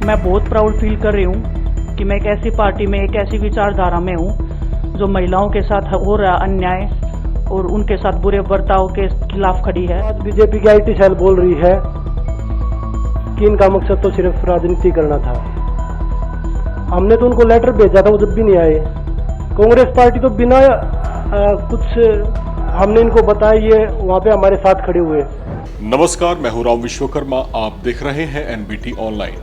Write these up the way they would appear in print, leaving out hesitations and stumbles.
मैं बहुत proud feel कर रही हूँ कि मैं एक ऐसी पार्टी में, एक ऐसी विचारधारा में हूँ जो महिलाओं के साथ हो रहा अन्याय और उनके साथ बुरे बर्ताव के खिलाफ खड़ी है। आज बीजेपी की आईटी सेल बोल रही है कि इनका मकसद तो सिर्फ राजनीति करना था। हमने तो उनको लेटर भेजा था, वो जब भी नहीं आए। कांग्रेस पार्टी तो बिना कुछ हमने इनको बताया, ये वहां पे हमारे साथ खड़े हुए। नमस्कार, मैं हूं राम विश्वकर्मा। आप देख रहे हैं एनबीटी ऑनलाइन।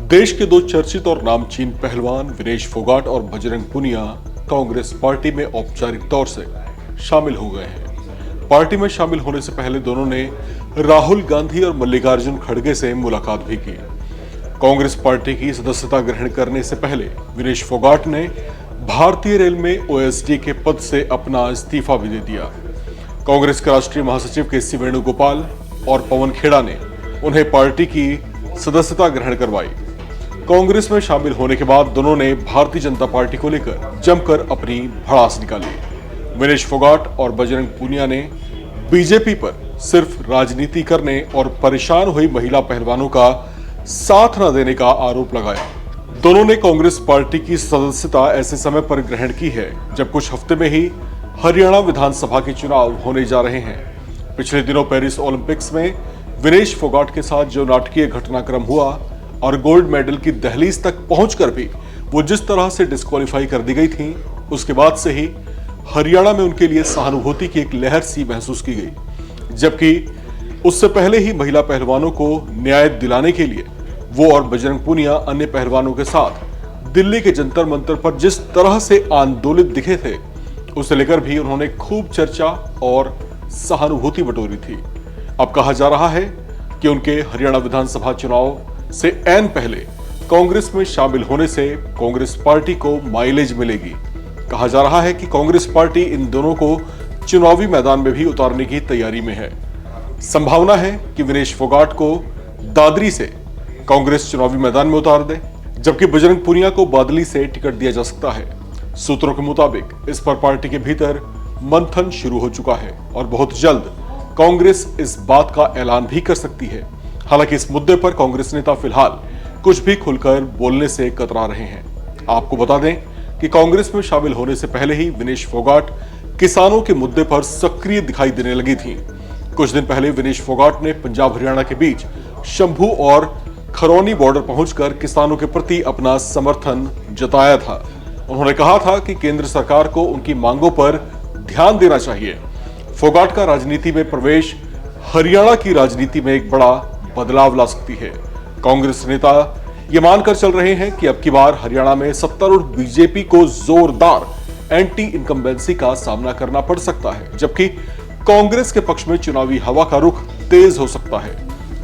देश के दो चर्चित और नामचीन पहलवान विनेश फोगाट और बजरंग पुनिया कांग्रेस पार्टी में औपचारिक तौर से शामिल हो गए हैं। पार्टी में शामिल होने से पहले दोनों ने राहुल गांधी और मल्लिकार्जुन खड़गे से मुलाकात भी की। कांग्रेस पार्टी की सदस्यता ग्रहण करने से पहले विनेश फोगाट ने भारतीय रेल में ओएसडी के पद से अपना इस्तीफा भी दे दिया। कांग्रेस के राष्ट्रीय महासचिव के.सी. वेणुगोपाल और पवन खेड़ा ने उन्हें पार्टी की सदस्यता ग्रहण करवाई। कांग्रेस में शामिल होने के बाद दोनों ने भारतीय जनता पार्टी को लेकर जमकर अपनी भड़ास निकाली। विनेश फोगाट और बजरंग पुनिया ने बीजेपी पर सिर्फ राजनीति करने और परेशान हुई महिला पहलवानों का साथ न देने का आरोप लगाया। दोनों ने कांग्रेस पार्टी की सदस्यता ऐसे समय पर ग्रहण की है जब कुछ हफ्ते में ही हरियाणा विधानसभा के चुनाव होने जा रहे हैं। पिछले दिनों पेरिस ओलंपिक्स में विनेश फोगाट के साथ जो नाटकीय घटनाक्रम हुआ और गोल्ड मेडल की दहलीज तक पहुंचकर भी वो जिस तरह से डिस्क्वालीफाई कर दी गई थी, उसके बाद से ही हरियाणा में उनके लिए सहानुभूति की एक लहर सी महसूस की गई। जबकि उससे पहले ही महिला पहलवानों को न्याय दिलाने के लिए वो और बजरंग पुनिया अन्य पहलवानों के साथ दिल्ली के जंतर मंतर पर जिस तरह से आंदोलित दिखे थे, उसे लेकर भी उन्होंने खूब चर्चा और सहानुभूति बटोरी थी। अब कहा जा रहा है कि उनके हरियाणा विधानसभा चुनाव से ऐन पहले कांग्रेस में शामिल होने से कांग्रेस पार्टी को माइलेज मिलेगी। कहा जा रहा है कि कांग्रेस पार्टी इन दोनों को चुनावी मैदान में भी उतारने की तैयारी में है। संभावना है कि विनेश फोगाट को दादरी से कांग्रेस चुनावी मैदान में उतार दे, जबकि बजरंग पुनिया को बादली से टिकट दिया जा सकता है। सूत्रों के मुताबिक इस पर पार्टी के भीतर मंथन शुरू हो चुका है और बहुत जल्द कांग्रेस इस बात का ऐलान भी कर सकती है। हालांकि इस मुद्दे पर कांग्रेस नेता फिलहाल कुछ भी खुलकर बोलने से कतरा रहे हैं। आपको बता दें कि कांग्रेस में शामिल होने से पहले ही विनेश फोगाट किसानों के मुद्दे पर सक्रिय दिखाई देने लगी थी। कुछ दिन पहले विनेश फोगाट ने पंजाब हरियाणा के बीच शंभू और खरौनी बॉर्डर पहुंचकर किसानों के प्रति अपना समर्थन जताया था। उन्होंने कहा था कि केंद्र सरकार को उनकी मांगों पर ध्यान देना चाहिए। फोगाट का राजनीति में प्रवेश हरियाणा की राजनीति में एक बड़ा बदलाव ला सकती है। कांग्रेस नेता ये मानकर चल रहे हैं कि अब की बार हरियाणा में सत्तारूढ़ बीजेपी को जोरदार एंटी इनकम्बेंसी का सामना करना पड़ सकता है, जबकि कांग्रेस के पक्ष में चुनावी हवा का रुख तेज हो सकता है।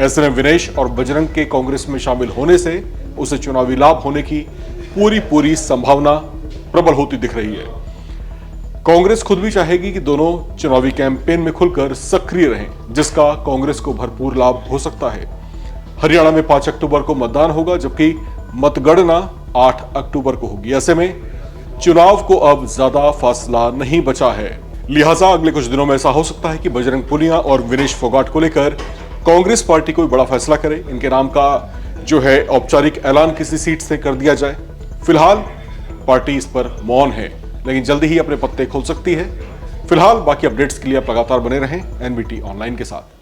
ऐसे में विनेश और बजरंग के कांग्रेस में शामिल होने से उसे चुनावी लाभ होने की पूरी संभावना प्रबल होती दिख रही है। कांग्रेस खुद भी चाहेगी कि दोनों चुनावी कैंपेन में खुलकर सक्रिय रहें, जिसका कांग्रेस को भरपूर लाभ हो सकता है। हरियाणा में 5 अक्टूबर को मतदान होगा, जबकि मतगणना 8 अक्टूबर को होगी। ऐसे में चुनाव को अब ज्यादा फासला नहीं बचा है। लिहाजा अगले कुछ दिनों में ऐसा हो सकता है कि बजरंग पुनिया और विनेश फोगाट को लेकर कांग्रेस पार्टी कोई बड़ा फैसला करे। इनके नाम का जो है औपचारिक ऐलान किसी सीट से कर दिया जाए। फिलहाल पार्टी इस पर मौन है, लेकिन जल्दी ही अपने पत्ते खोल सकती है। फिलहाल बाकी अपडेट्स के लिए आप लगातार बने रहें एनबीटी ऑनलाइन के साथ।